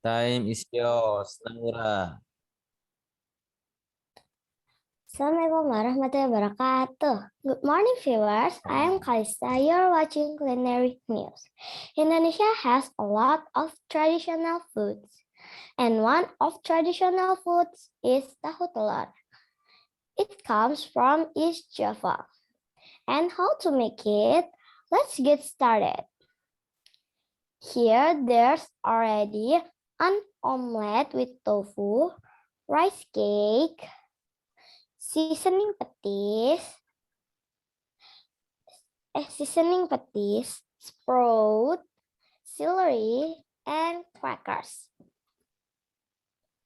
Time is yours, Naura. Assalamualaikum warahmatullahi wabarakatuh. Good morning, viewers. I am Kalista. You're watching Culinary News. Indonesia has a lot of traditional foods, and one of traditional foods is tahu telur. It comes from East Java. And how to make it? Let's get started. Here, there's already an omelette with tofu, rice cake, seasoning petis, sprout, celery, and crackers.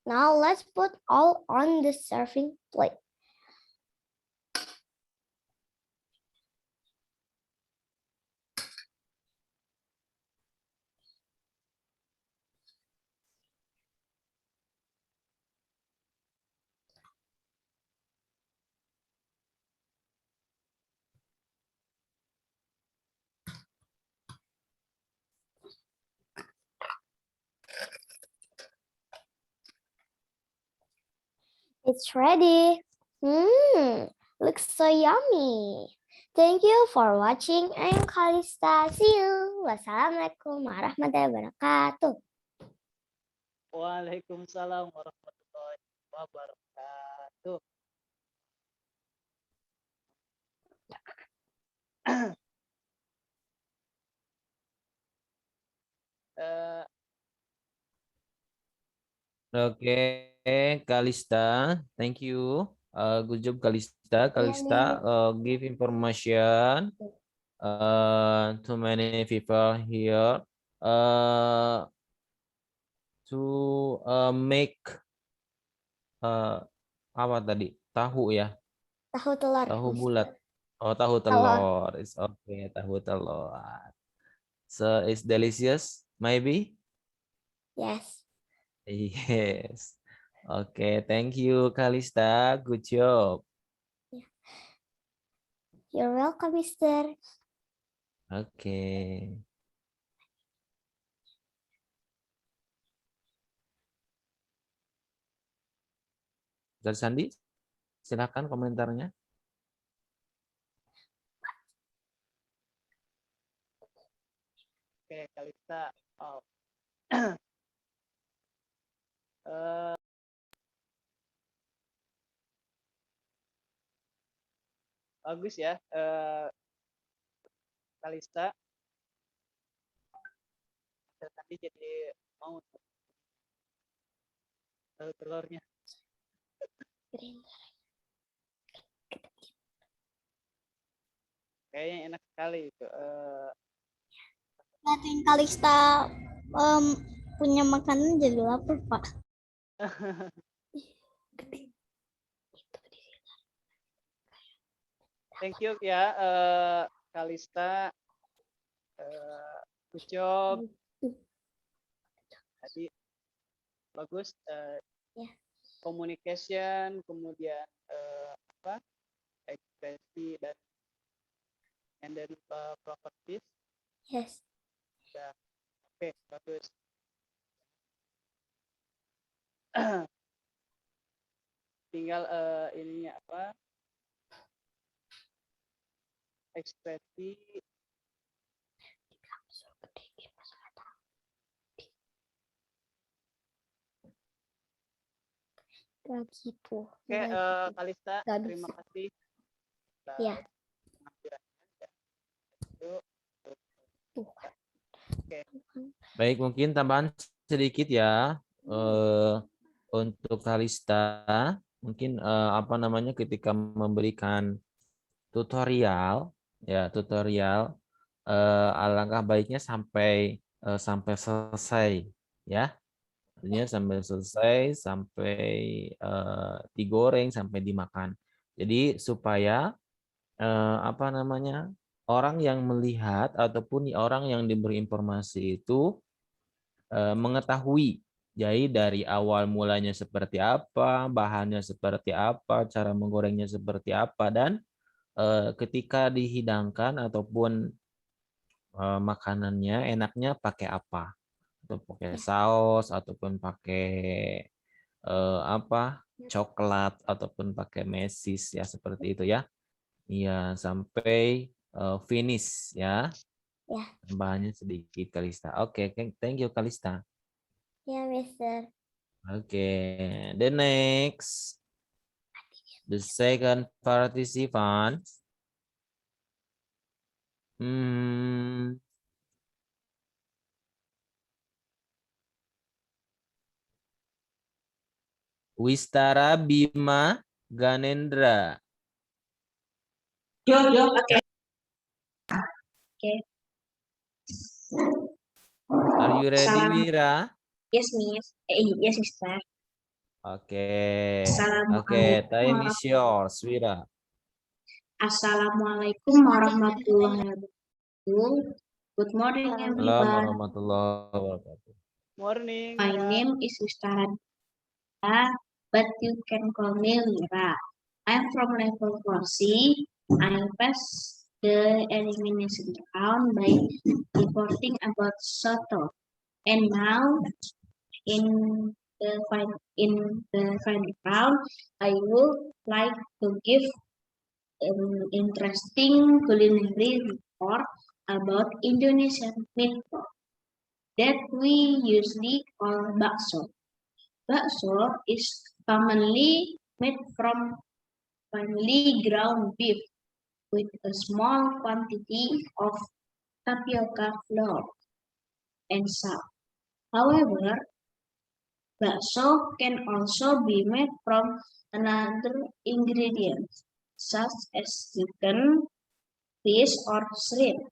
Now let's put all on the serving plate. It's ready. Looks so yummy. Thank you for watching. I'm Kalista. See you. Wassalamualaikum warahmatullahi wabarakatuh. Waalaikumsalam warahmatullahi wabarakatuh. Oke, Kalista, thank you. Good job, Kalista. Kalista, give information to many people here to make apa tadi? Tahu ya? Tahu telur. Tahu bulat. Oh, tahu telur. It's okay, tahu telur. So it's delicious, maybe? Yes. Yes. Okay, thank you, Kalista. Good job. You're welcome, Mister. Okay. Dr. Sandi, silakan komentarnya. Oke, Kalista. Bagus ya, Kalista. Tadi jadi mau telurnya. Kayaknya enak sekali itu. Liatin Kalista punya makanan jadi lapar, Pak. Thank you ya, Kalista. Good job. Tadi bagus. Communication, kemudian ekspresi dan and then properties. Yes. Ya, oke, bagus. Tinggal ininya apa? Ekspresi. Gitu. Oke, Kalista, terima kasih. Ya. Baik, mungkin tambahan sedikit ya untuk Kalista. Mungkin apa namanya ketika memberikan tutorial alangkah baiknya sampai selesai ya. Artinya sampai selesai, sampai digoreng, sampai dimakan. Jadi supaya apa namanya orang yang melihat ataupun orang yang diberi informasi itu mengetahui. Jadi dari awal mulanya seperti apa, bahannya seperti apa, cara menggorengnya seperti apa, dan ketika dihidangkan ataupun makanannya enaknya pakai apa. atau pakai saus ataupun pakai apa coklat ataupun pakai mesis ya seperti itu ya. Iya sampai finish ya. Ya. Bahannya sedikit Kalista. Oke, thank you Kalista. Ya, Mister. Oke, the next, the second participant. Wistara Bima Ganendra. Yo, oke. Oke. Are you ready, Wira? Yes, Miss. Yes, Mister. Oke. Oke, Assalamualaikum. time is yours, Wira. Assalamualaikum warahmatullahi wabarakatuh. Good morning, Assalamualaikum everyone. warahmatullahi wabarakatuh. Morning. My Wira. name is Wistara, but you can call me Lira. I'm from level 4C. I passed the elimination round by reporting about Soto. And now, in the final round, I would like to give an interesting culinary report about Indonesian meatball that we usually call bakso. Bakso is commonly made from finely ground beef with a small quantity of tapioca flour and salt. However, bakso can also be made from another ingredients such as chicken, fish, or shrimp.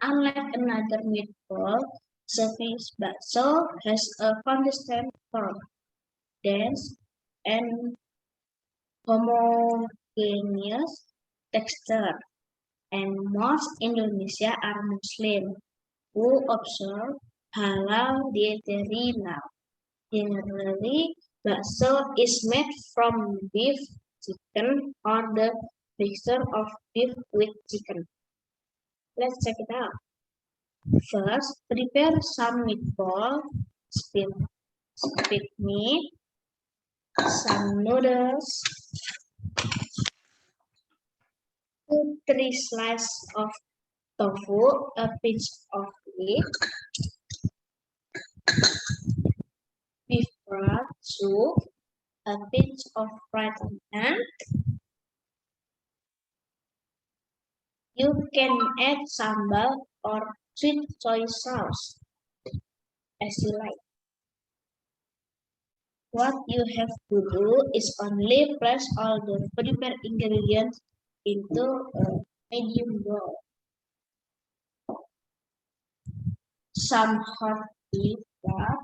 Unlike another meatball, Swiss bakso has a consistent form, dense, and homogeneous texture, and most Indonesia are Muslim who observe halal dietary law. Generally, bakso is made from beef, chicken, or the mixture of beef with chicken. Let's check it out. First, prepare some meatball, split meat, some noodles, 2-3 slices of tofu, a pinch of wheat, beef broth soup, a pinch of fried onion. You can add sambal or sweet soy sauce as you like. What you have to do is only place all the prepared ingredients into a medium bowl. Some hot beef broth,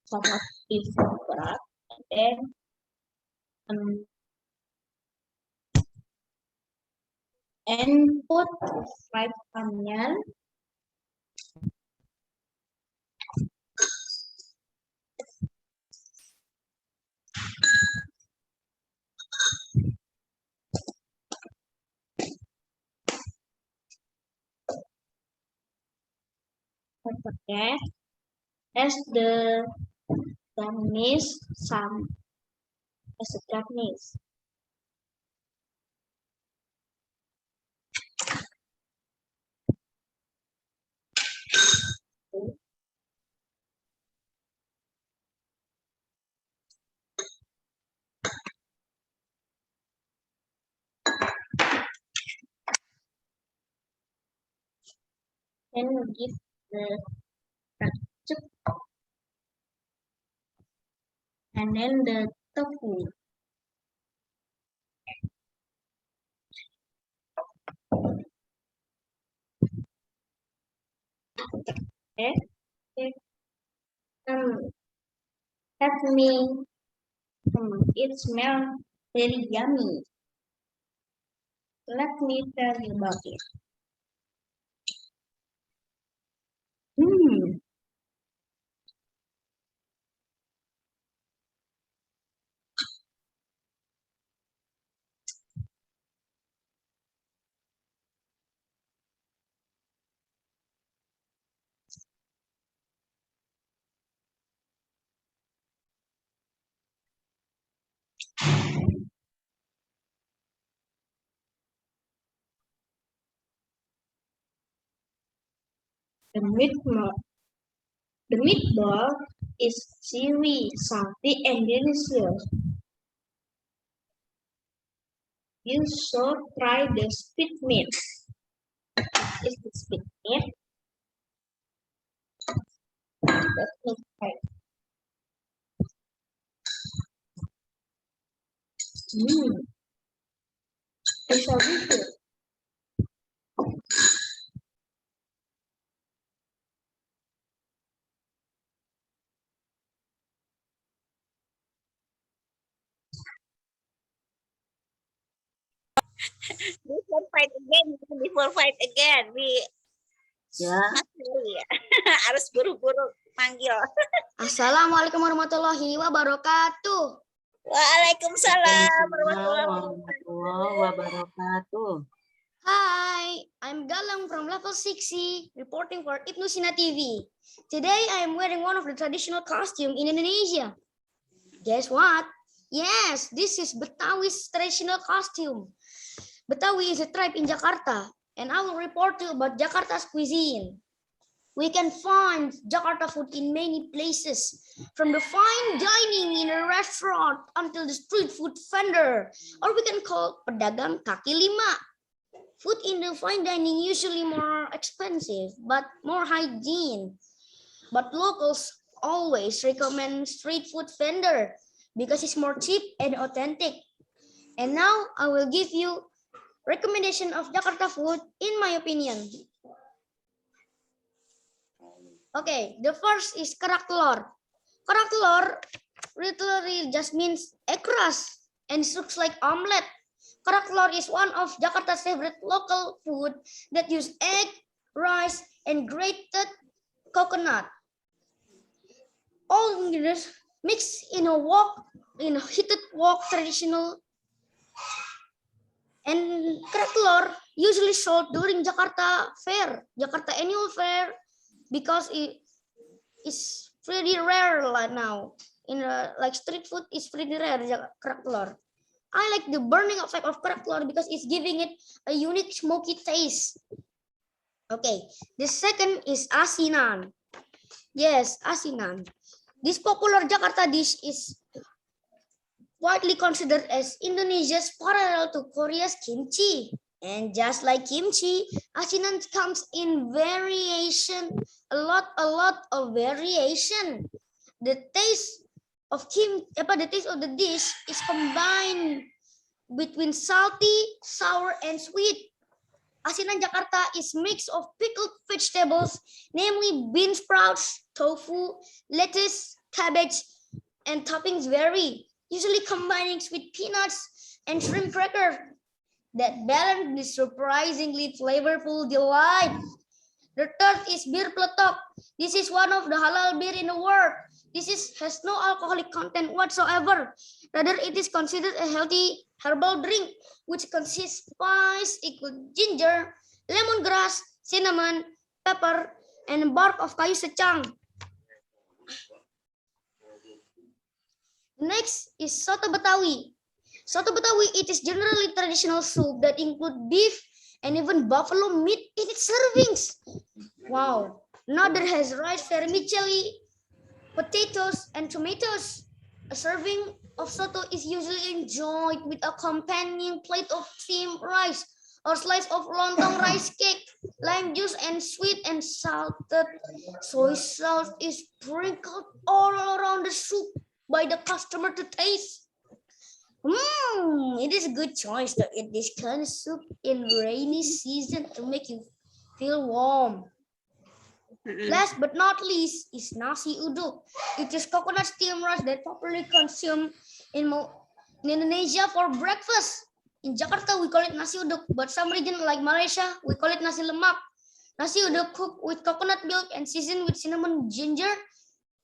some hot beef broth, and put fried onion, okay, as the garnish some as a garnish. Then give the ketchup and then the tofu. Okay. Let me it smells very yummy. Let me tell you about it. Hmm. The meatball is chewy, salty, and delicious. You should try the speed meat. Is the speed meat? Let me try. It's so good. Before fight again, before fight again, Ya, harus buru-buru manggil. Assalamualaikum warahmatullahi wabarakatuh. Waalaikumsalam warahmatullahi wabarakatuh. Hi, I'm Galang from Level 6C, reporting for Ibnu Sina TV. Today I am wearing one of the traditional costumes in Indonesia. Guess what? Yes, this is Betawi's traditional costume. Betawi is a tribe in Jakarta, and I will report to you about Jakarta's cuisine. We can find Jakarta food in many places, from the fine dining in a restaurant until the street food vendor, or we can call pedagang kaki lima. Food in the fine dining usually more expensive, but more hygiene. But locals always recommend street food vendor because it's more cheap and authentic. And now I will give you recommendation of Jakarta food in my opinion. Okay, the first is kerak telur. Kerak telur literally just means egg crust and it looks like omelet. Kerak telur is one of Jakarta's favorite local food that use egg, rice, and grated coconut. All ingredients mixed in a heated wok traditional. And kerak telur usually sold during Jakarta Annual Fair, because it is pretty rare right now. Like street food is pretty rare, kerak telur. I like the burning effect of kerak telur because it's giving it a unique smoky taste. Okay, the second is asinan. Yes, asinan. This popular Jakarta dish is widely considered as Indonesia's parallel to Korea's kimchi. And just like kimchi, asinan comes in variation, a lot of variation. The taste of the dish is combined between salty, sour, and sweet. Asinan Jakarta is mix of pickled vegetables, namely bean sprouts, tofu, lettuce, cabbage, and toppings vary, usually combining sweet peanuts and shrimp cracker that balance this surprisingly flavorful delight. The third is bir peletok. This is one of the halal beer in the world. This has no alcoholic content whatsoever. Rather, it is considered a healthy herbal drink, which consists spice equal ginger, lemongrass, cinnamon, pepper, and bark of kayu secang. Next is soto Betawi. Soto Betawi, it is generally traditional soup that include beef and even buffalo meat in its servings. Wow. Another has rice vermicelli, potatoes, and tomatoes. A serving of soto is usually enjoyed with a companion plate of steamed rice or slice of lontong rice cake. Lime juice and sweet and salted soy sauce is sprinkled all around the soup by the customer to taste. It is a good choice to eat this kind of soup in rainy season to make you feel warm. Last but not least is nasi uduk. It is coconut steamed rice that popularly consumed in Indonesia for breakfast. In Jakarta, we call it nasi uduk, but some region like Malaysia, we call it nasi lemak. Nasi uduk cooked with coconut milk and seasoned with cinnamon, ginger,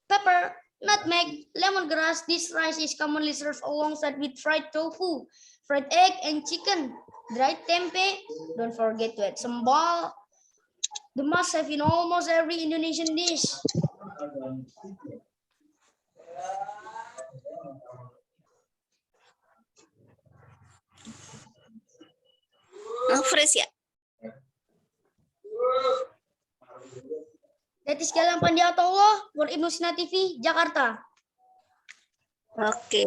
pepper, nutmeg, lemongrass. This rice is commonly served alongside with fried tofu, fried egg, and chicken. Dried tempeh. Don't forget to add sambal. The must-have in almost every Indonesian dish. Fresh ya. Tetis Galang Pandiatullah, Nur Ibnu Sina TV, Jakarta. Oke.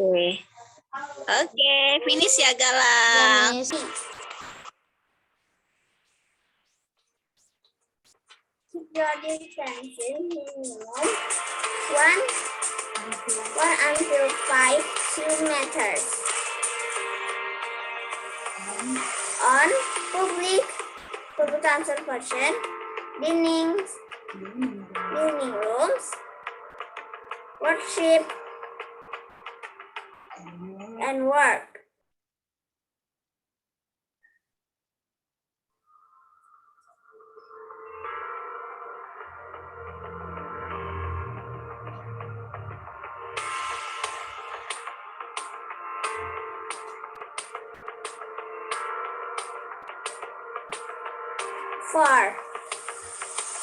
Oke, finish ya Galang. Ya, Miss. Keep your distance minimum 1 until 5 meters. On public transportation, dining rooms, worship, and work. Four,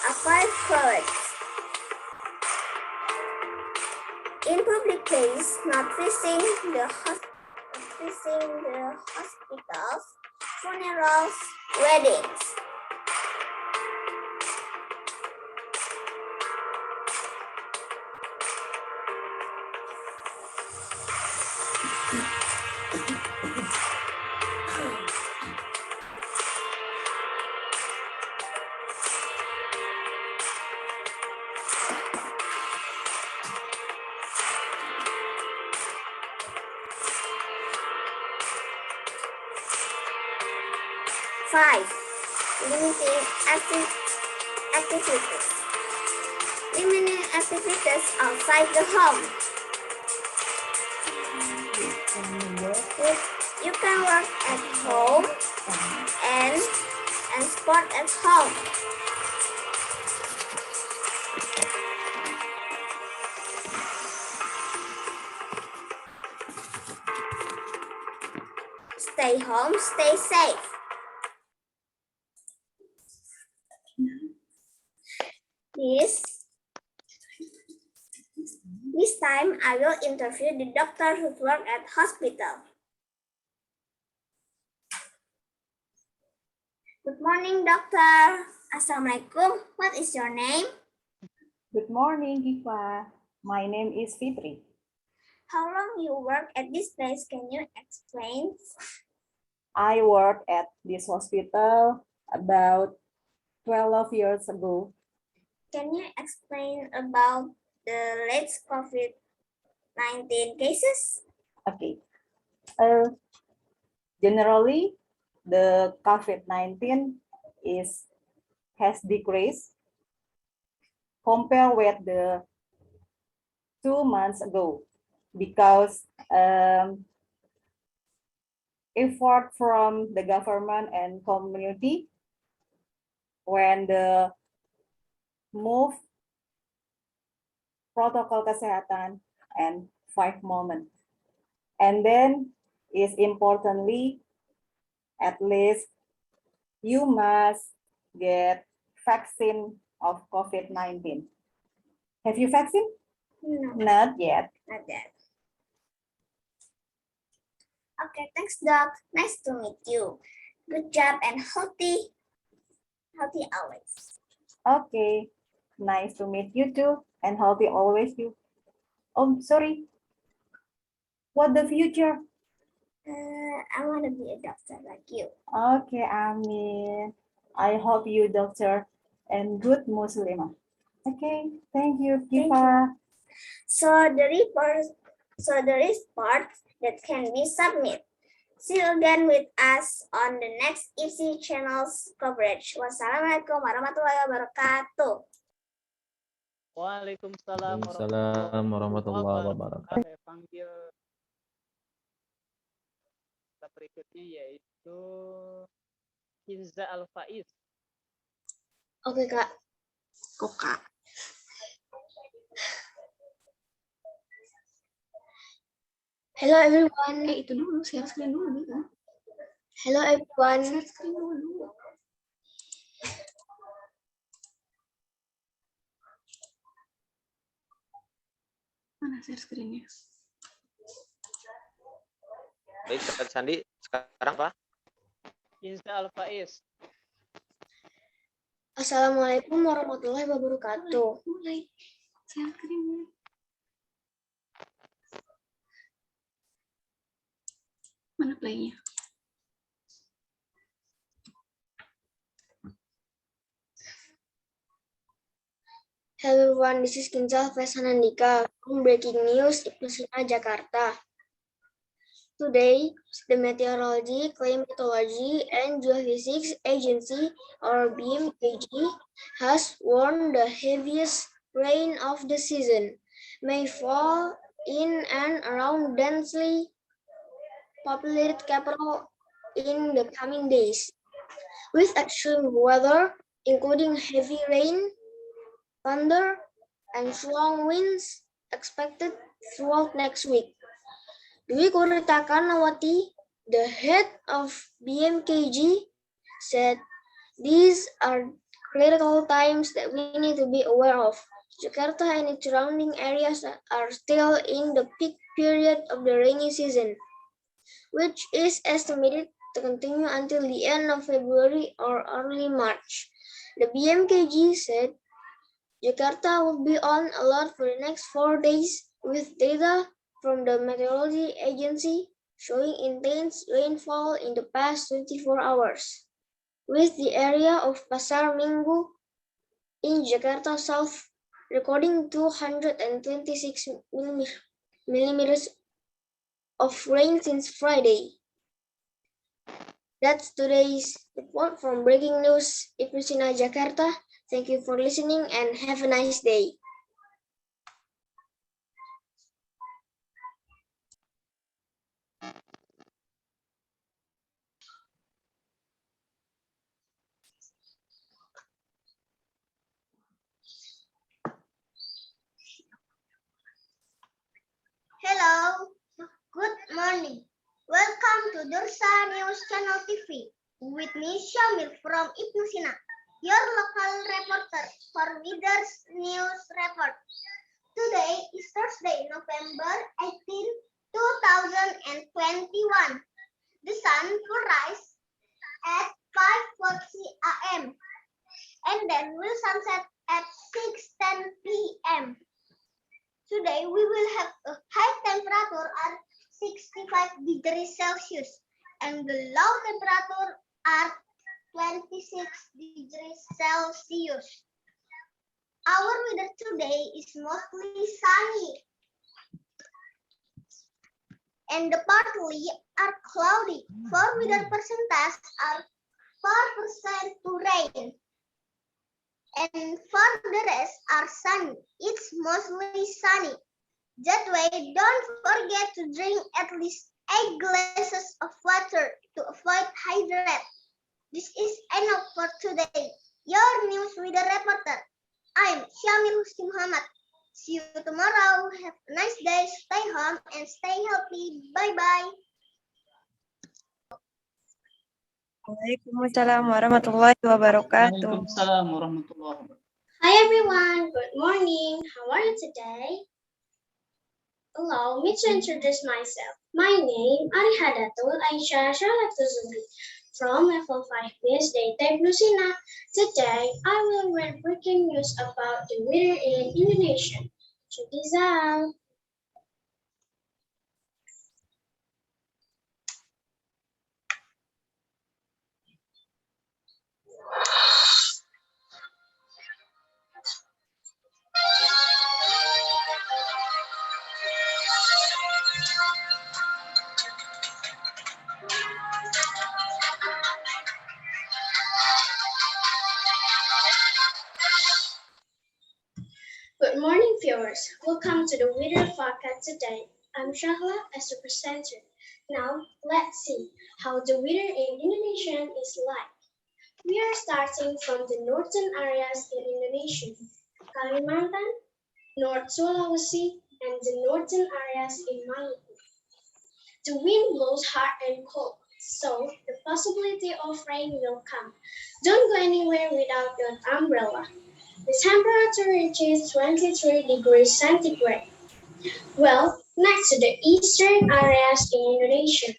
avoid crowds. In public place, not visiting the hospitals, funerals, weddings. Five, limiting activities. Limiting activities outside the home. You can work at home and sport at home. Stay home, stay safe. This time I will interview the doctor who work at hospital. Good morning, doctor. Assalamualaikum. What is your name? Good morning, Giva. My name is Fitri. How long you work at this place? Can you explain? I worked at this hospital about 12 years ago. Can you explain about the latest COVID-19 cases? Okay. Generally, the COVID-19 has decreased compared with the 2 months ago because effort from the government and community when the move protokol kesehatan and 5 moments. And then is importantly, at least you must get vaccine of COVID-19. Have you vaccine? No, Not yet. not yet. Okay, thanks, Doc. Nice to meet you. Good job and healthy always. Okay. Nice to meet you too and healthy always you. Oh, sorry. What the future? I want to be a doctor like you. Okay, Amin. I hope you doctor and good Muslimah. Okay, thank you, Thank Kifa. So the report that can be submitted. See you again with us on the next EC channel's coverage. Wassalamualaikum warahmatullahi wabarakatuh. Waalaikumsalam Waalaikumsalam warahmatullahi wabarakatuh. Saya panggil berikutnya yaitu Kinza Al-Faiz. Oke, Kak. Kok, Kak? Hello everyone. Itu dulu, share screen dulu. Hello everyone. Share screen dulu. Mana share screen-nya? Baik, Sandi, sekarang Pak. Kinza Al-Faiz. Assalamualaikum warahmatullahi wabarakatuh. Mana playnya? Hello everyone, this is Kinzal Fesanandika from Breaking News Ibnu Sina, Jakarta. Today, the Meteorology, Climatology, and Geophysics Agency, or BMKG, has warned the heaviest rain of the season may fall in and around densely populated capital in the coming days, with extreme weather, including heavy rain, thunder, and strong winds expected throughout next week. Dwi Korita Karnawati, the head of BMKG, said these are critical times that we need to be aware of. Jakarta and its surrounding areas are still in the peak period of the rainy season, which is estimated to continue until the end of February or early March. The BMKG said Jakarta will be on alert for the next 4 days with data from the Meteorology Agency showing intense rainfall in the past 24 hours, with the area of Pasar Minggu in Jakarta South recording 226 millimeters of rain since Friday. That's today's report from Breaking News Ibnu Sina, Jakarta. Thank you for listening and have a nice day. Hello, good morning. Welcome to Dursa News Channel TV with me Syamil from Ibnu Sina, your local reporter for Leaders News Report. Today is Thursday, November 18, 2021. The sun will rise at 5:40 a.m. and then will sunset at 6:10 p.m. Today we will have a high temperature at 65 degrees Celsius and the low temperature at 26 degrees Celsius. Our weather today is mostly sunny and partly are cloudy. For weather percentage are 4% to rain. And for the rest are sunny. It's mostly sunny. That way, don't forget to drink at least 8 glasses of water to avoid hydrate. This is enough for today. Your news weather reporter. I'm Syamil Husni Muhammad. See you tomorrow. Have a nice day. Stay home and stay healthy. Bye-bye. Waalaikumsalam warahmatullahi wabarakatuh. Waalaikumsalam warahmatullahi wabarakatuh. Hi everyone, good morning. How are you today? Allow me to introduce myself. My name is Arihadatul Aisyah Syaratul Zubri from level 5 BSD Ibnu Sina. Today, I will read breaking news about the weather in Indonesia. Chukizal. Good morning, viewers. Welcome to the weather forecast today. I'm Shahla as the presenter. Now, let's see how the weather in Indonesia is like. We are starting from the northern areas in Indonesia, Kalimantan, North Sulawesi, and the northern areas in Maluku. The wind blows hard and cold, so the possibility of rain will come. Don't go anywhere without your umbrella. The temperature reaches 23 degrees centigrade. Well, next to the eastern areas in Indonesia,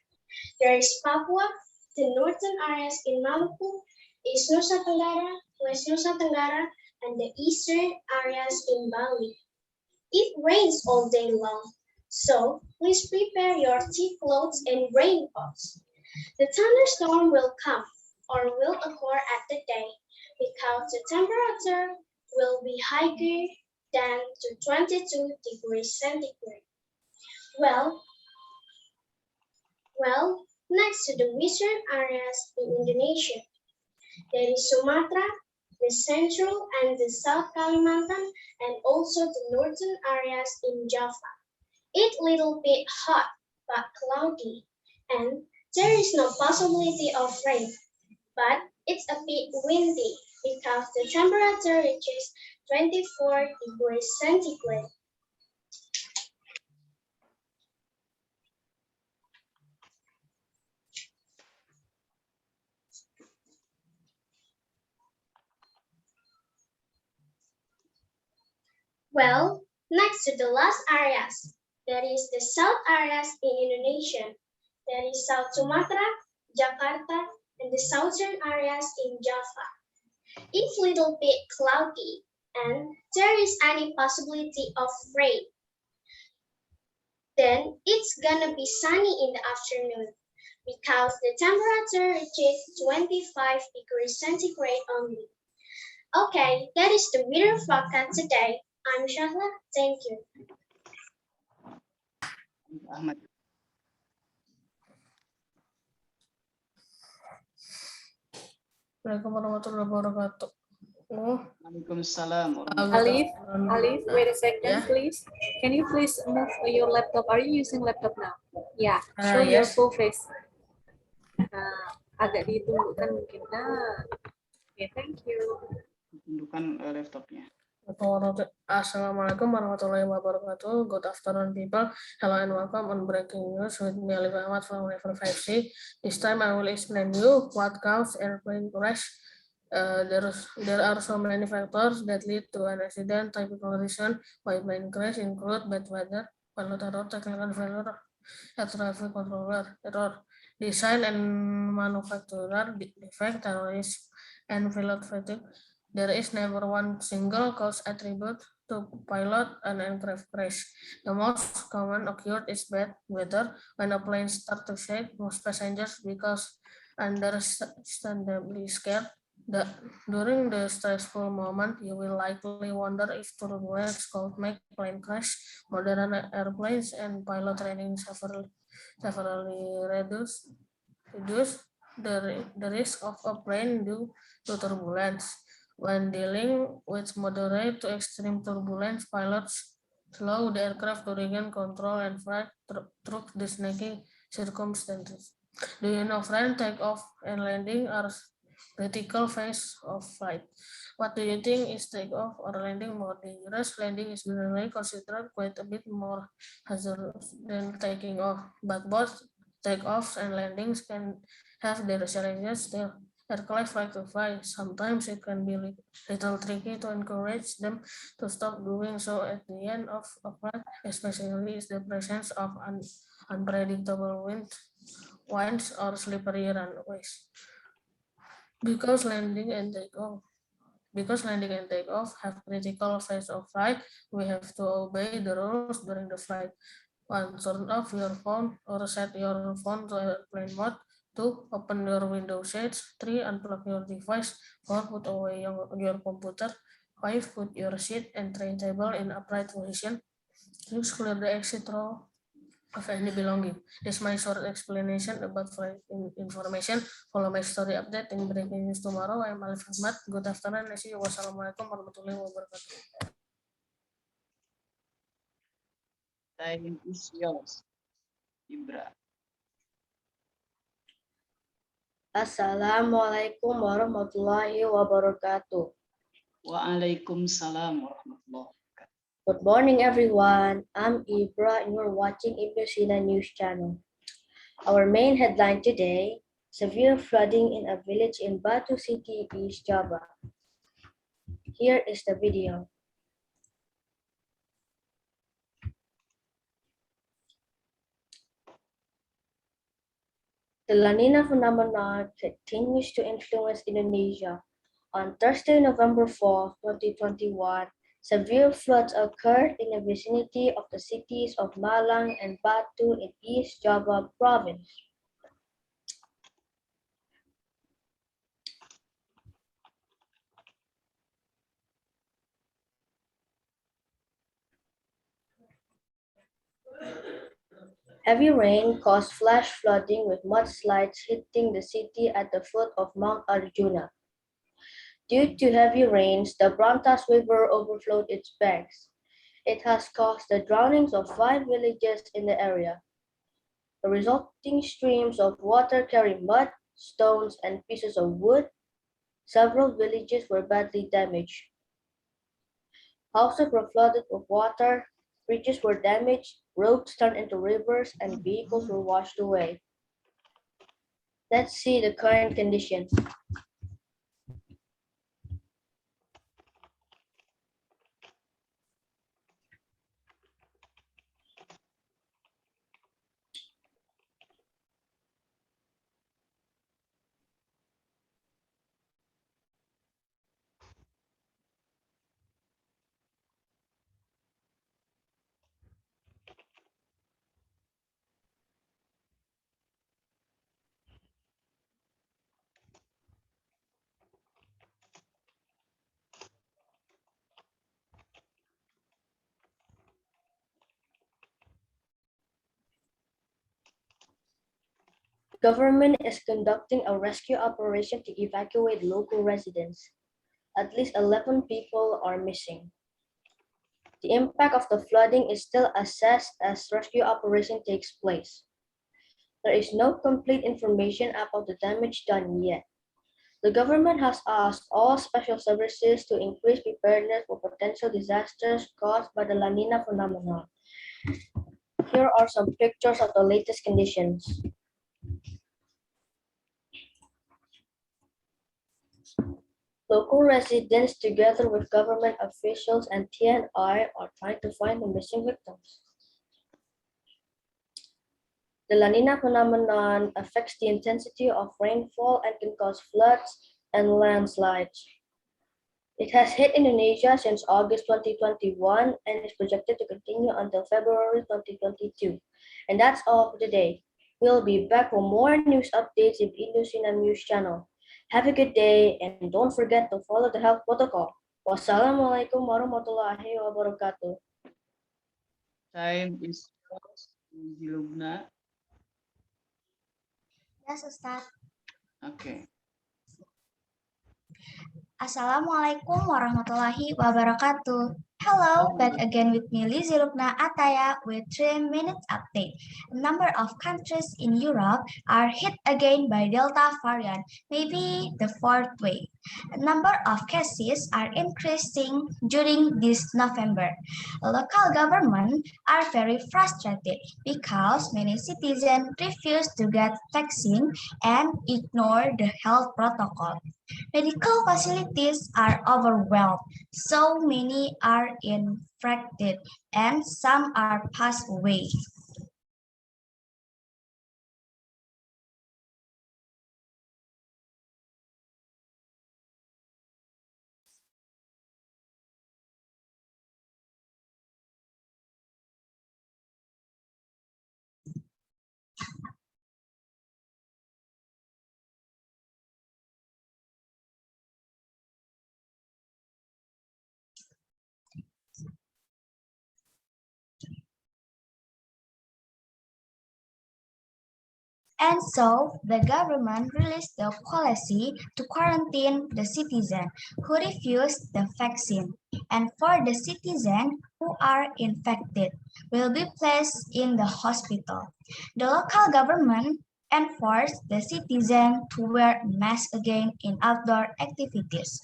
there is Papua, the northern areas in Maluku, East Nusa Tenggara, West Nusa Tenggara, and the eastern areas in Bali. It rains all day long, so please prepare your thick clothes and raincoats. The thunderstorm will come or will occur at the day because the temperature will be higher than to 22 degrees centigrade. Well, next to the western areas in Indonesia, there is Sumatra, the central and the South Kalimantan, and also the northern areas in Java. It's a little bit hot but cloudy, and there is no possibility of rain, but it's a bit windy because the temperature reaches 24 degrees centigrade. Well, next to the last areas, there is the south areas in Indonesia. There is South Sumatra, Jakarta, and the southern areas in Java. It's a little bit cloudy, and there is any possibility of rain. Then it's gonna be sunny in the afternoon because the temperature reaches 25 degrees centigrade only. Okay, that is the weather forecast today. I'm Shahla. Thank you. Ahmad. Assalamualaikum warahmatullahi wabarakatuh. Waalaikumsalam Alif, wait a second, Yeah. please. Can you please move your laptop? Are you using laptop now? Yeah, show your Yes. full face. Agak ditundukkan mungkin. Okay, thank you. Tunjukkan laptopnya. Assalamualaikum warahmatullahi wabarakatuh. Good afternoon, people. Hello and welcome on Breaking News with me, Alif Ahmad from Level 5C. This time I will explain you what causes airplane crash. There are so many factors that lead to an accident. Typical reason why plane crash include bad weather, pilot error, technical failure, air traffic controller error, design and manufacturer defect, terrorist, and pilot fatigue. There is never one single cause attribute to pilot and aircraft crash. The most common occurred is bad weather. When a plane starts to shake, most passengers because understandably scared. During the stressful moment, you will likely wonder if turbulence could make plane crash. Modern airplanes and pilot training severely reduce the risk of a plane due to turbulence. When dealing with moderate to extreme turbulence, pilots slow the aircraft to regain control and fly through the snaky circumstances. Do you know, friend, takeoff and landing are critical phase of flight? What do you think, is takeoff or landing more dangerous? Landing is generally considered quite a bit more hazardous than taking off, but both takeoffs and landings can have their challenges. Still, aircraft like to fly. Sometimes it can be a little tricky to encourage them to stop doing so at the end of a flight, especially if the presence of unpredictable winds or slippery runways. Because landing and takeoff have critical phase of flight, we have to obey the rules during the flight. 1. Turn off your phone or set your phone to airplane mode. 2. Open your window shades. 3. Unplug your device. 4. Put away your computer. 5. Put your seat and tray table in upright position. 6. Clear the exit row of any belonging. This is my short explanation about flight information. Follow my story update in Breaking News tomorrow. I'm Alif Ahmad. Good afternoon. Wassalamualaikum warahmatullahi wabarakatuh. Time is yours, Ibra. Assalamualaikum warahmatullahi wabarakatuh. Waalaikumsalam warahmatullahi wabarakatuh. Good morning, everyone. I'm Ibra, and you're watching Indosina News Channel. Our main headline today: severe flooding in a village in Batu City, East Java. Here is the video. The La Nina phenomenon continues to influence Indonesia. On Thursday, November 4, 2021, severe floods occurred in the vicinity of the cities of Malang and Batu in East Java province. Heavy rain caused flash flooding with mudslides hitting the city at the foot of Mount Arjuna. Due to heavy rains, the Brantas River overflowed its banks. It has caused the drownings of 5 villages in the area. The resulting streams of water carry mud, stones, and pieces of wood. Several villages were badly damaged. Houses were flooded with water, bridges were damaged, roads turned into rivers, and vehicles were washed away. Let's see the current conditions. Government is conducting a rescue operation to evacuate local residents. At least 11 people are missing. The impact of the flooding is still assessed as rescue operation takes place. There is no complete information about the damage done yet. The government has asked all special services to increase preparedness for potential disasters caused by the La Nina phenomenon. Here are some pictures of the latest conditions. Local residents, together with government officials and TNI, are trying to find the missing victims. The La Nina phenomenon affects the intensity of rainfall and can cause floods and landslides. It has hit Indonesia since August 2021 and is projected to continue until February 2022. And that's all for today. We'll be back for more news updates in Indosina News Channel. Have a good day and don't forget to follow the health protocol. Wassalamualaikum warahmatullahi wabarakatuh. Time is Lubna. Yes, Ustaz. Okay. Assalamualaikum warahmatullahi wabarakatuh. Hello, back again with me Lizzie Lubna Ataya with 3 minutes update. A number of countries in Europe are hit again by Delta variant, maybe the fourth wave. A number of cases are increasing during this November. Local governments are very frustrated because many citizens refuse to get vaccine and ignore the health protocol. Medical facilities are overwhelmed. So many are infected and some are passed away. And so, the government released the policy to quarantine the citizens who refuse the vaccine. And for the citizens who are infected, will be placed in the hospital. The local government enforced the citizens to wear masks again in outdoor activities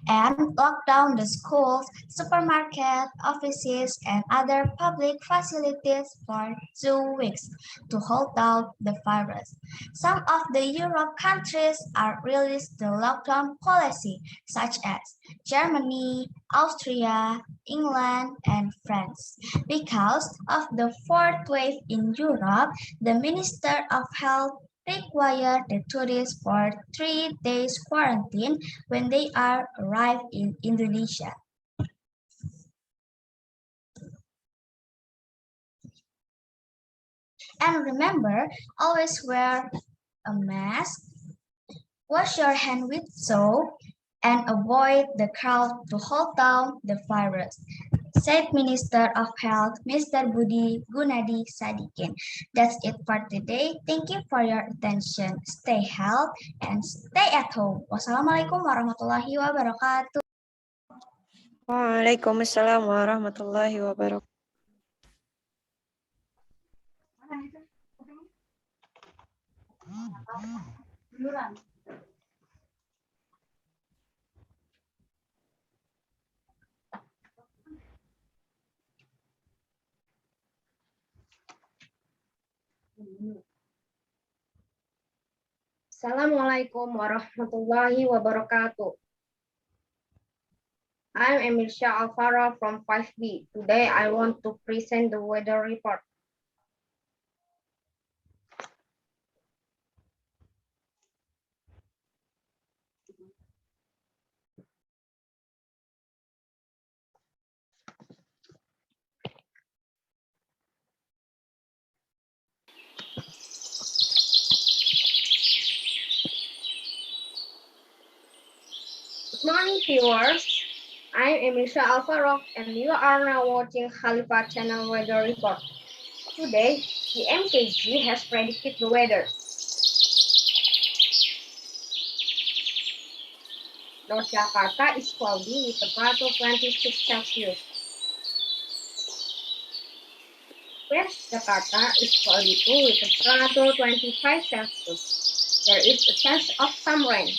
and lock down the schools, supermarkets, offices, and other public facilities for 2 weeks to hold down the virus. Some of the Europe countries are released the lockdown policy, such as Germany, Austria, England, and France. Because of the fourth wave in Europe, the Minister of Health require the tourists for 3 days quarantine when they are arrived in Indonesia. And remember, always wear a mask, wash your hand with soap, and avoid the crowd to hold down the virus, said Minister of Health, Mr. Budi Gunadi Sadikin. That's it for today. Thank you for your attention. Stay healthy and stay at home. Wassalamualaikum warahmatullahi wabarakatuh. Waalaikumsalam warahmatullahi wabarakatuh. Assalamualaikum warahmatullahi wabarakatuh. I'm Emil Shah Alfara from 5B. Today I want to present the weather report. Good morning, viewers. I'm Emisha Alvaro, and you are now watching Khalifa Channel Weather Report. Today, the MKG has predicted the weather. North Jakarta is cloudy with temperature 26 Celsius. West Jakarta is cloudy too with temperature 25 Celsius. There is a chance of some rain.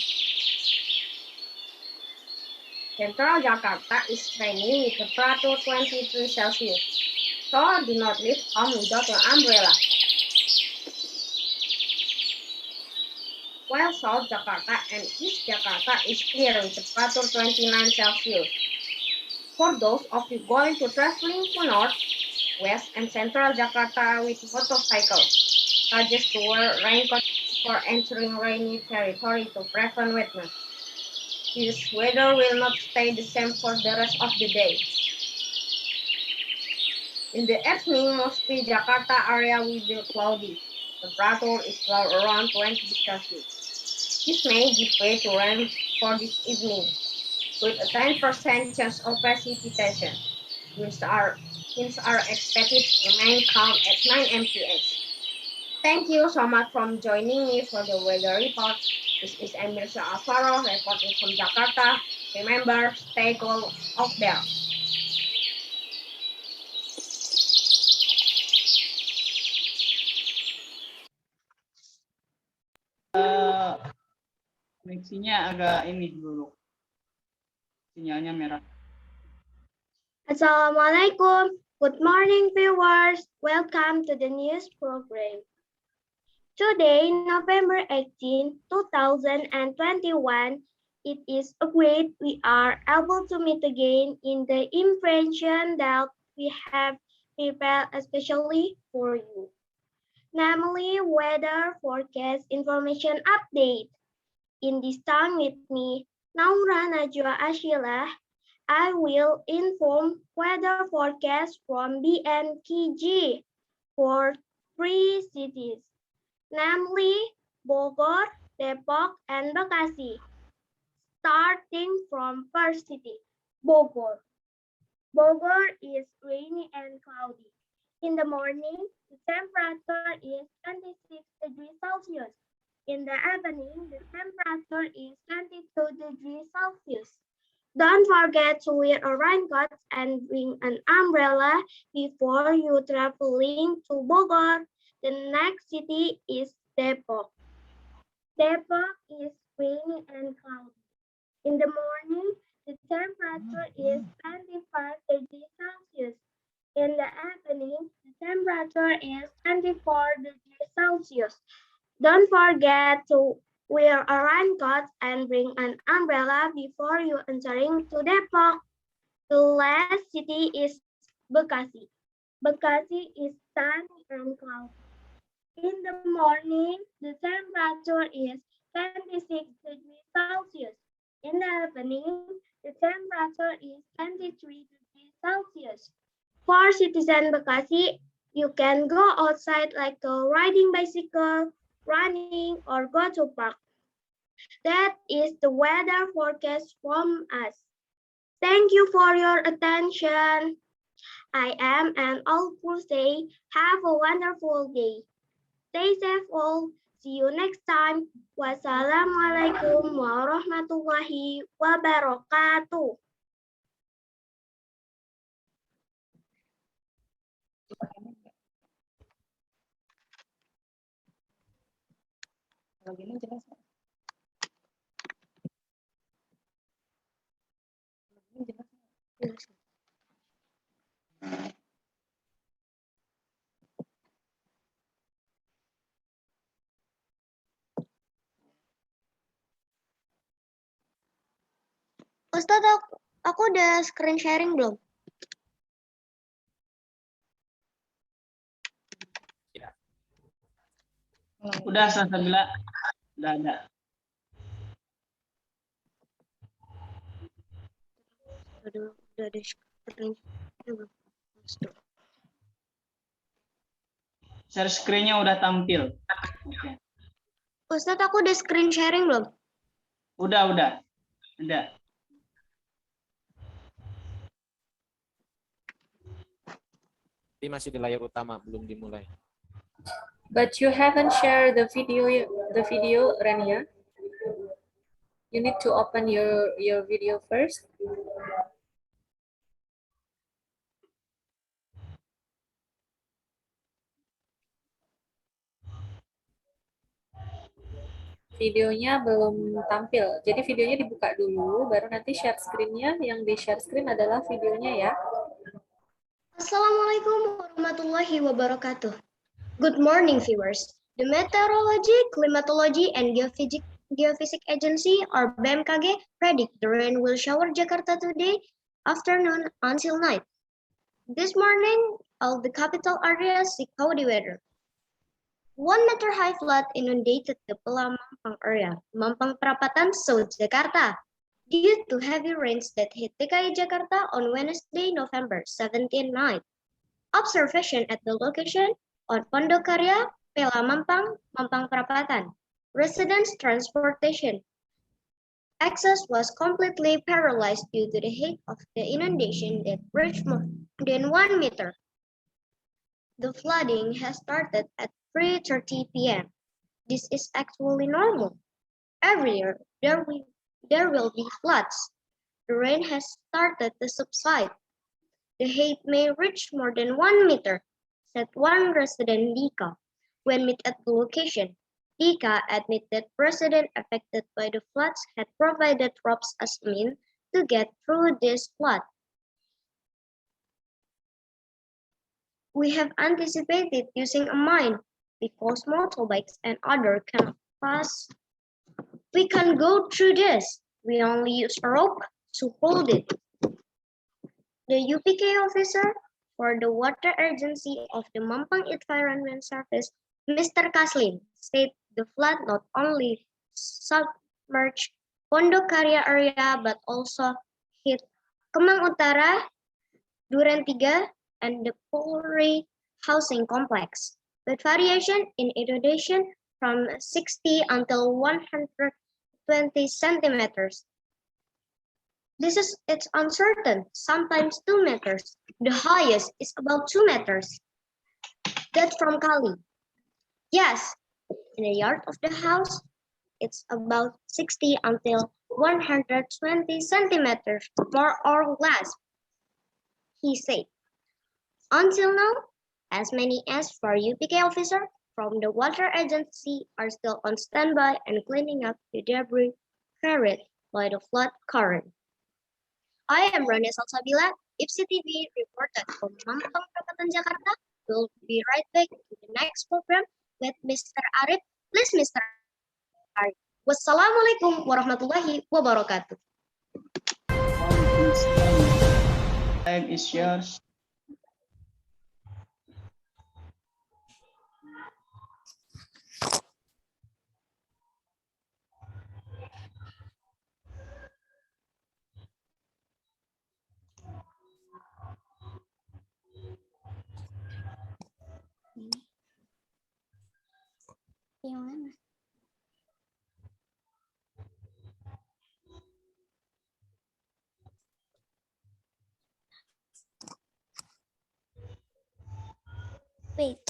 Central Jakarta is rainy with temperature 23 Celsius. So do not leave home without an umbrella. While South Jakarta and East Jakarta is clear with temperature 29 Celsius. For those of you going to traveling to North, West, and Central Jakarta with motorcycle, suggest to wear raincoat for entering rainy territory to prevent wetness. This weather will not stay the same for the rest of the day. In the evening, mostly Jakarta area will be cloudy. The temperature is around 20 Celsius. This may give way to rain for this evening, with a 10% chance of precipitation. Winds are expected to remain calm at 9 mph. Thank you so much for joining me for the weather report. This is Emil Shah Alvaro reporting from Jakarta. Remember, stay cool out there. Koneksinya agak ini dulu. Sinyalnya merah. Assalamualaikum. Good morning, viewers. Welcome to the news program. Today, November 18, 2021, it is agreed we are able to meet again in the information that we have prepared especially for you. Namely, weather forecast information update. In this time with me, Naura Najwa Ashila, I will inform weather forecast from BMKG for 3 cities, namely Bogor, Depok, and Bekasi. Starting from first city, Bogor. Bogor is rainy and cloudy. In the morning, the temperature is 26 degrees Celsius. In the evening, the temperature is 22 degrees Celsius. Don't forget to wear a raincoat and bring an umbrella before you traveling to Bogor. The next city is Depok. Depok is rainy and cloudy. In the morning, the temperature is 25 degrees Celsius. In the evening, the temperature is 24 degrees Celsius. Don't forget to wear a raincoat and bring an umbrella before you entering to Depok. The last city is Bekasi. Bekasi is sunny and cloudy. In the morning, the temperature is 26 degrees Celsius. In the evening, the temperature is 23 degrees Celsius. For citizen Bekasi, you can go outside like riding bicycle, running, or go to park. That is the weather forecast from us. Thank you for your attention. I am and all will say, have a wonderful day. Stay safe all. See you next time. Wassalamualaikum warahmatullahi wabarakatuh. Ustadz, aku udah screen sharing belum? Udah, Salsabila. Udah ada. Udah ada screen. Share screen-nya udah tampil. Oke. Ustadz, aku udah screen sharing belum? Udah. Udah. Tapi masih di layar utama, belum dimulai. But you haven't shared the video, Rania. You need to open your video first. Videonya belum tampil, jadi videonya dibuka dulu, baru nanti share screen-nya. Yang di share screen adalah videonya ya. Assalamualaikum warahmatullahi wabarakatuh. Good morning, viewers. The Meteorology, Climatology, and Geophysics Agency, or BMKG, predict the rain will shower Jakarta today afternoon until night. This morning, all the capital areas see cloudy weather. 1 meter high flood inundated the Pelang Mampang area, Mampang Perapatan, South Jakarta, due to heavy rains that hit DKI Jakarta on Wednesday, November 17 night. Observation at the location on Pondokarya, Pelang Mampang, Mampang Perapatan. Residents' transportation access was completely paralyzed due to the height of the inundation that reached more than 1 meter. The flooding has started at 3:30 p.m. This is actually normal. Every year, there will be floods. The rain has started to subside. The height may reach more than 1 meter, said one resident Dika. When met at the location, Dika admitted that residents affected by the floods had provided ropes as a means to get through this flood. We have anticipated using a mine because motorbikes and others can pass. We can go through this. We only use a rope to hold it. The UPK officer for the water agency of the Mampang Environment Service, Mr. Kaslin, said the flood not only submerged Pondokarya area but also hit Kemang Utara, Duren 3, and the Polri housing complex, with variation in inundation from 60 until 120 centimeters. It's uncertain, sometimes 2 meters. The highest is about 2 meters. That's from Kali. Yes, in the yard of the house, it's about 60 until 120 centimeters, more or less, he said. Until now, as many as 4 UPK officers from the water agency are still on standby and cleaning up the debris carried by the flood current. I am Rania Salsabila, IPSI TV reported from Mampang Perapatan, Jakarta. We'll be right back to the next program with Mr. Arif. Please, Mr. Arif. Wassalamualaikum warahmatullahi wabarakatuh. Time is yours. Yang mana? Wait.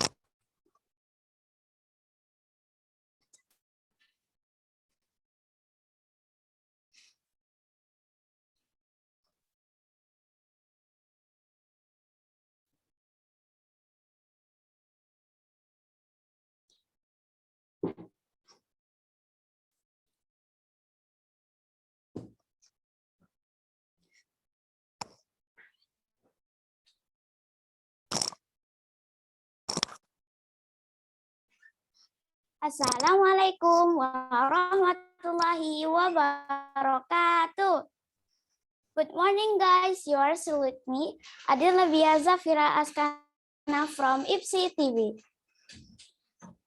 Assalamualaikum warahmatullahi wabarakatuh. Good morning, guys. You are still with me, Adila Zafira Askana from IPSI TV.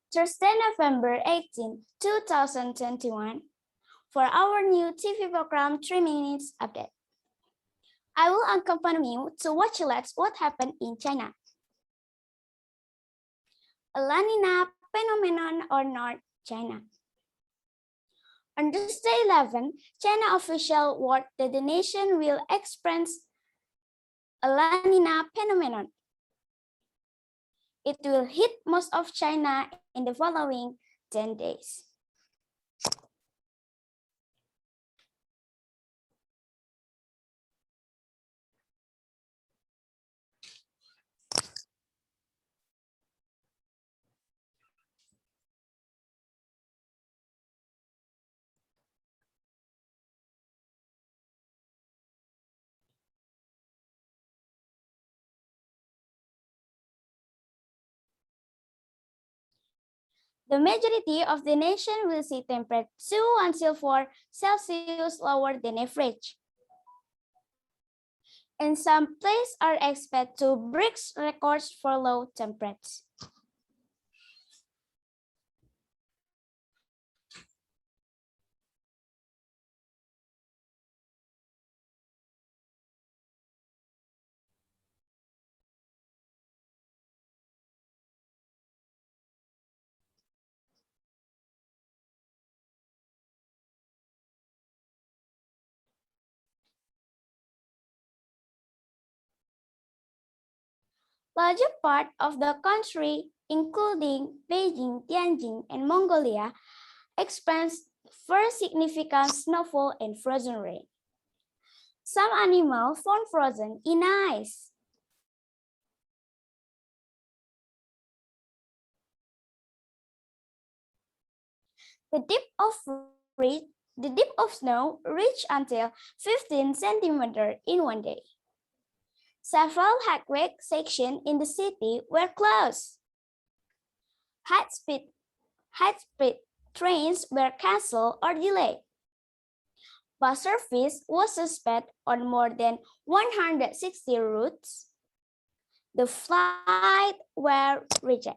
Thursday, November 18, 2021, for our new TV program, 3 Minutes Update. I will accompany you to watch what happened in China. A La Nina phenomenon or North China. On Tuesday 11, China officials warned that the nation will experience a La Nina phenomenon. It will hit most of China in the following 10 days. The majority of the nation will see temperature 2 until 4 Celsius lower than average. And some places are expected to break records for low temperatures. Larger part of the country, including Beijing, Tianjin, and Mongolia, experienced first significant snowfall and frozen rain. Some animals found frozen in ice. The dip of snow reached until 15 centimeters in one day. Several highway sections in the city were closed. High-speed trains were canceled or delayed. Bus service was suspended on more than 160 routes. The flights were rejected.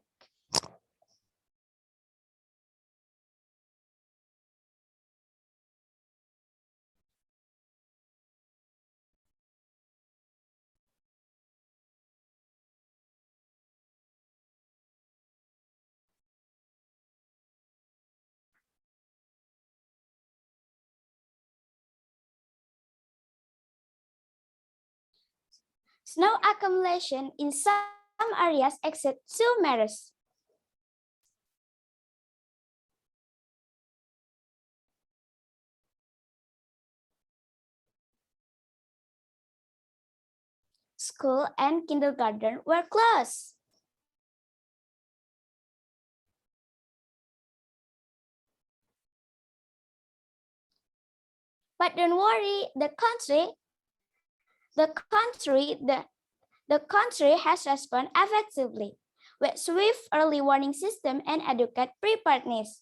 Snow accumulation in some areas exceed 2 meters. School and kindergarten were closed. But don't worry, the country has responded effectively with swift early warning system and adequate preparedness.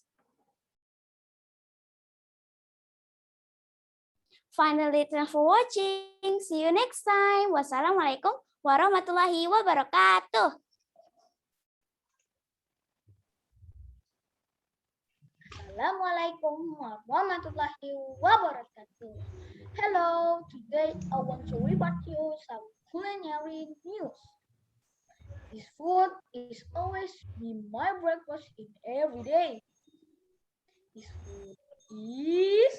Finally, thanks for watching. See you next time. Wassalamualaikum warahmatullahi wabarakatuh. Assalamualaikum warahmatullahi wabarakatuh. Hello, today I want to report you some culinary news. This food is always be my breakfast in every day. This food is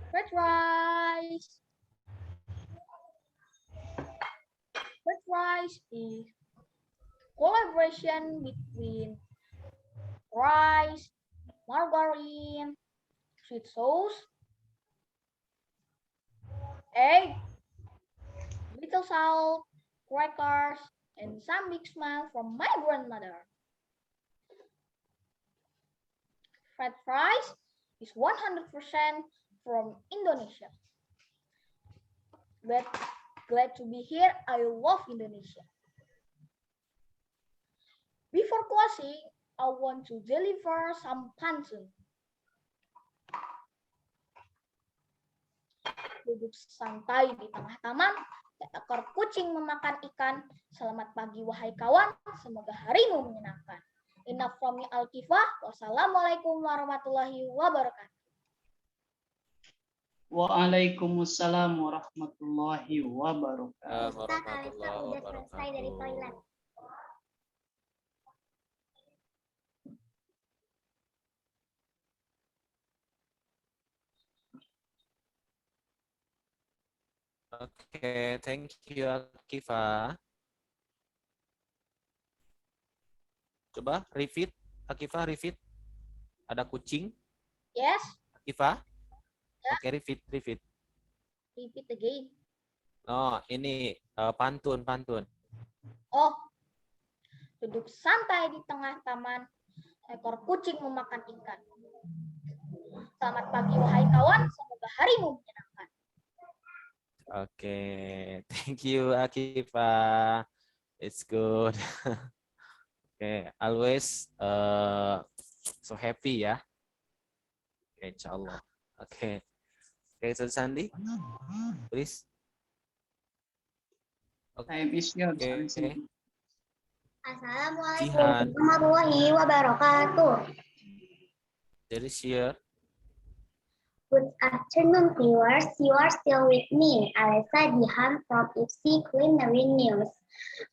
fried rice. Fried rice is collaboration between rice, margarine, sweet sauce, egg, little salt, crackers, and some big smile from my grandmother. Fried rice is 100% from Indonesia. Glad to be here. I love Indonesia. Before closing, I want to deliver some pantun. Duduk santai di tengah taman, seekor kucing memakan ikan. Selamat pagi wahai kawan, semoga harimu menyenangkan. Enough from me Al-Kifah. Wassalamualaikum warahmatullahi wabarakatuh. Waalaikumsalam warahmatullahi wabarakatuh. Ustaz Alisa udah selesai dari toilet. Oke, thank you Akifa. Coba repeat, Akifa repeat. Ada kucing? Yes. Akifa? Oke, repeat. Repeat again. Oh, ini pantun. Oh, duduk santai di tengah taman, seekor kucing memakan ikan. Selamat pagi wahai kawan, semoga harimu menyenangkan. Oke, thank you Akifa. It's good. Oke, always so happy ya. Oke, insyaallah. Oke, Ustaz Sandi, please. Time is yours. Oke. Assalamualaikum Jihan. warahmatullahi wabarakatuh. Dari share. Good afternoon, viewers. You are still with me, Alisa Jihan from IPSI Culinary News.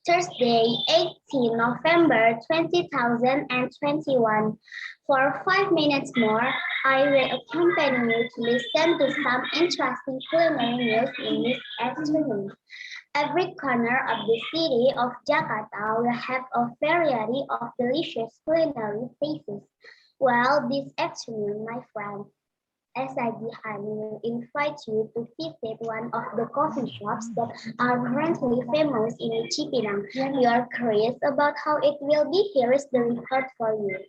Thursday, 18 November 2021. For 5 minutes more, I will accompany you to listen to some interesting culinary news in this afternoon. Every corner of the city of Jakarta will have a variety of delicious culinary places. Well, this afternoon, my friend, Jihan will invite you to visit one of the coffee shops that are currently famous in Cipinang. You are curious about how it will be? Here is the report for you.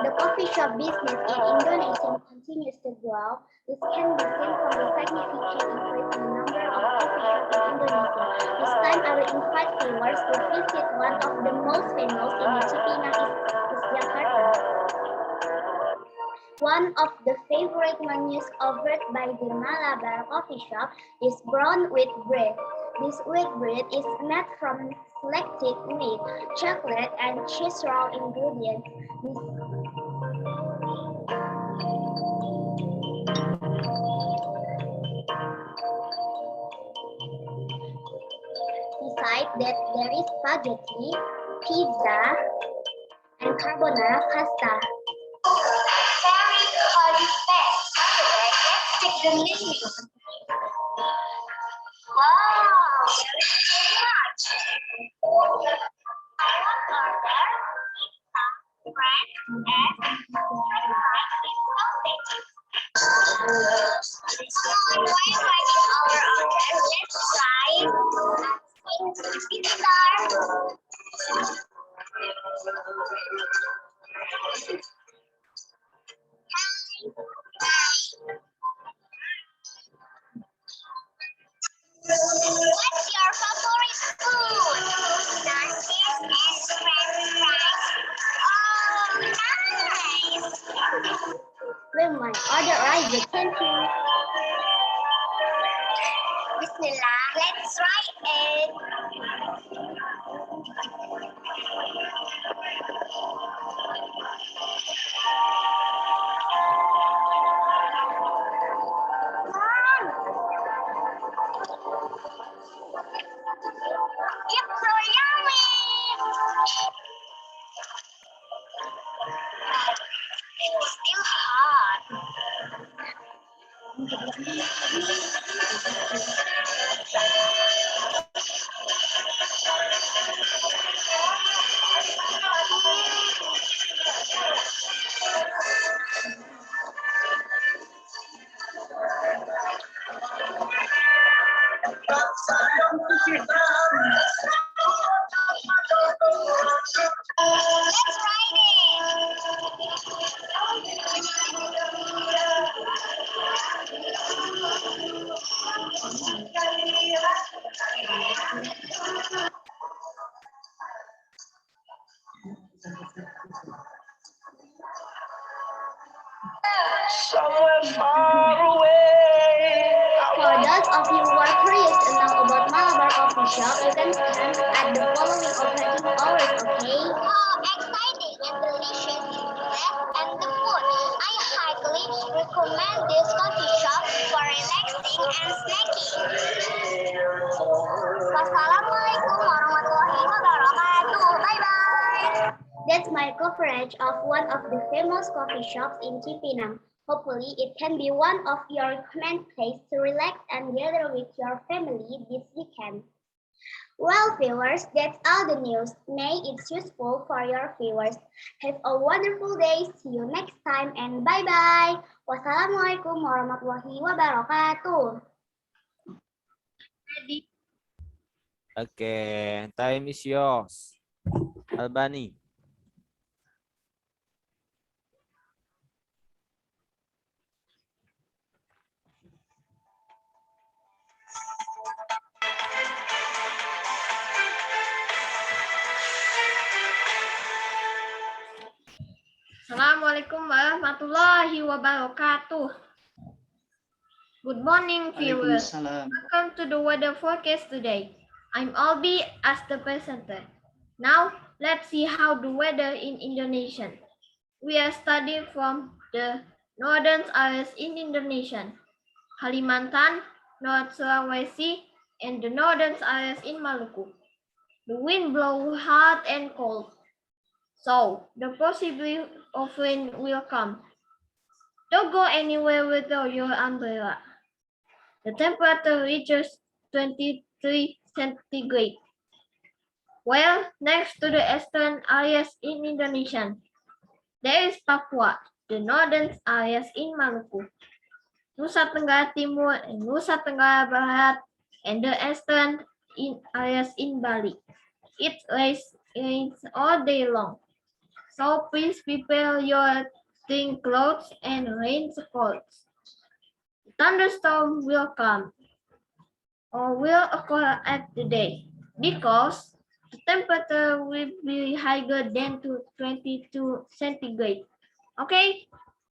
The coffee shop business in Indonesia continues to grow. This can be seen from the significant increase in the number of coffee shops in Indonesia. This time I will invite viewers to visit one of the most famous in the Cipinang is Jakarta. One of the favorite menus offered by the Malabar coffee shop is brown wheat bread. This wheat bread is made from selected wheat, chocolate, and cheese raw ingredients. Besides that, there is spaghetti, pizza, and carbonara pasta. Check the menu. Wow, there is so much. What's your favorite food? Nasi and french fries. Oh, nice. We might order rice, thank you. Bismillah, let's try it. It's so yummy. It's still hot. Let's ride it. Somewhere far away. For those of you who are curious to know about Malabar Coffee Shop, you can stand at the following operating hours, okay? Oh, exciting and delicious is the bread and the food. I highly recommend this coffee shop for relaxing and snacking. Wassalamualaikum warahmatullahi wabarakatuh. Bye-bye. That's my coverage of one of the famous coffee shops in Cipinang. Hopefully, it can be one of your recommended places to relax and gather with your family this weekend. Well, viewers, that's all the news. May it's useful for your viewers. Have a wonderful day. See you next time and bye-bye. Wassalamualaikum warahmatullahi wabarakatuh. Okay, time is yours. Albani. Assalamualaikum warahmatullahi wabarakatuh. Good morning, viewers. Waalaikumsalam. Welcome to the weather forecast today. I'm Albi as the presenter. Now, let's see how the weather in Indonesia. We are studying from the northern areas in Indonesia, Kalimantan, North Sulawesi, and the northern areas in Maluku. The wind blows hard and cold, so the possibility of rain will come. Don't go anywhere without your umbrella. The temperature reaches 23 centigrade. Well, next to the eastern areas in Indonesia, there is Papua, the northern areas in Maluku, Nusa Tenggara Timur and Nusa Tenggara Barat, and the eastern areas in Bali. It rains all day long, so please prepare your thin clothes and rain coats. Thunderstorm will come or will occur at the day because the temperature will be higher than 22 centigrade. Okay,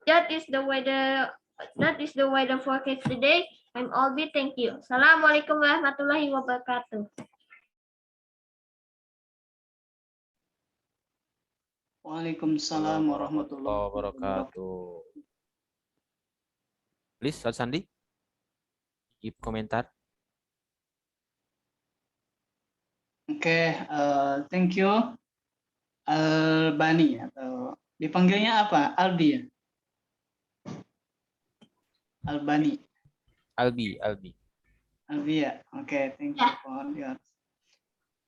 that is the weather forecast today. I'm Albi. Thank you. Assalamualaikum warahmatullahi wabarakatuh. Waalaikumsalam warahmatullahi Wabarakatuh. Please, Sandi, give komentar. Oke, thank you. Albani atau dipanggilnya apa? Albi ya? Albani. Albi. Albi ya. Oke, thank you for your.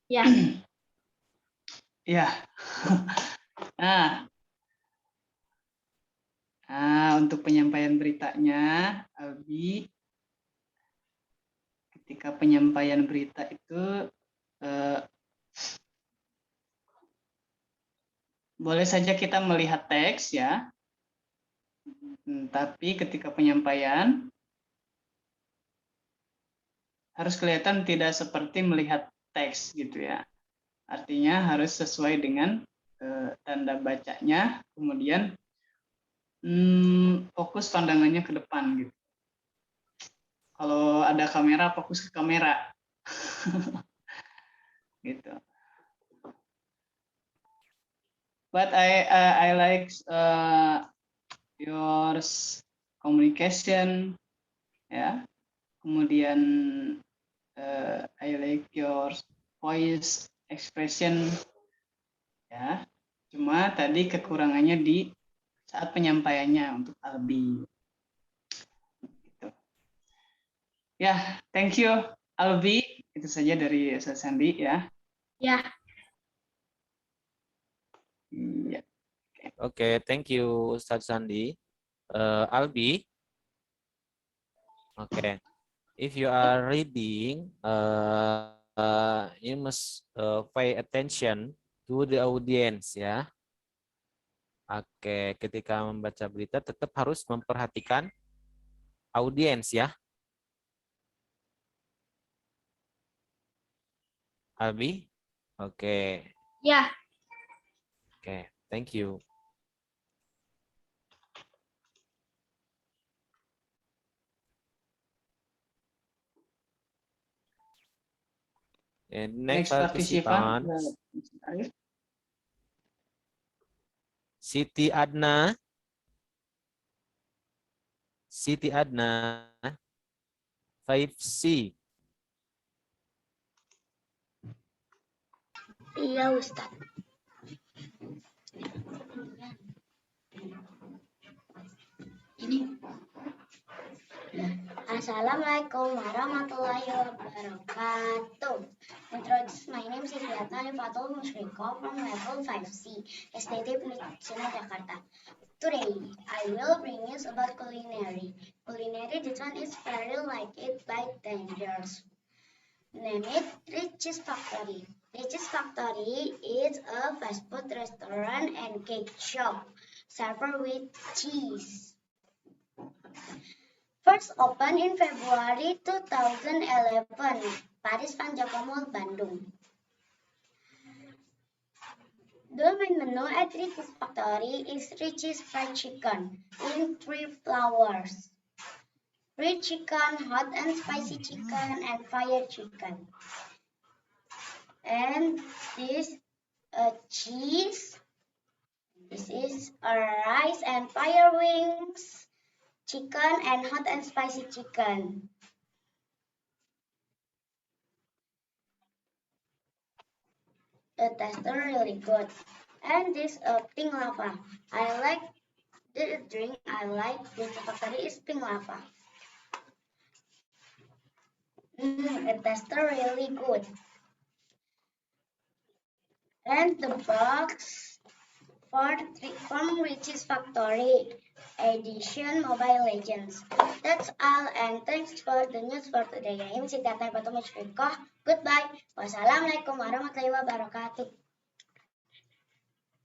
Ya. Ya. Nah, Nah, untuk penyampaian beritanya, Albi, ketika penyampaian berita itu boleh saja kita melihat teks ya, tapi ketika penyampaian harus kelihatan tidak seperti melihat teks gitu ya. Artinya harus sesuai dengan tanda bacanya, kemudian fokus pandangannya ke depan gitu. Kalau ada kamera, fokus ke kamera. Gitu. But I like your communication, ya. Kemudian I like your voice expression, ya. Cuma tadi kekurangannya di saat penyampaiannya untuk Albi. Gitu. Ya, thank you Albi. Itu saja dari Ustaz Sandi ya. Ya. Iya. Oke, thank you Ustaz Sandi. Albi. Oke. If you are reading, you must pay attention to the audience ya. Oke, ketika membaca berita tetap harus memperhatikan audiens ya. Albi? Oke. Ya. Oke, thank you. And next participant, Siti Adna. Siti Adna, 5C. Iya, Ustaz. Ini. Assalamualaikum warahmatullahi wabarakatuh. Introduce, my name is Siti Fatul Musyriko from level 5C, STT Peninsula Jakarta. Today, I will bring news about culinary. Culinary, this one is very like it by dangerous. Name it Rich's Factory. Rich's Factory is a fast food restaurant and cake shop, served with cheese. First opened in February 2011, Paris Panjako Mall, Bandung. The main menu at Rich's Factory is Rich's fried chicken in 3 flavors: fried chicken, hot and spicy chicken, and fried chicken. And this cheese. This is rice and fire wings, chicken, and hot and spicy chicken. The taste really good. And this pink lava. I like the drink. I like this factory is pink lava. It tastes really good. And the box from Rich's Factory Edition Mobile Legends. That's all, and thanks for the news for today. I'm Siti Fatul Musyriko. Goodbye. Wassalamualaikum warahmatullahi wabarakatuh.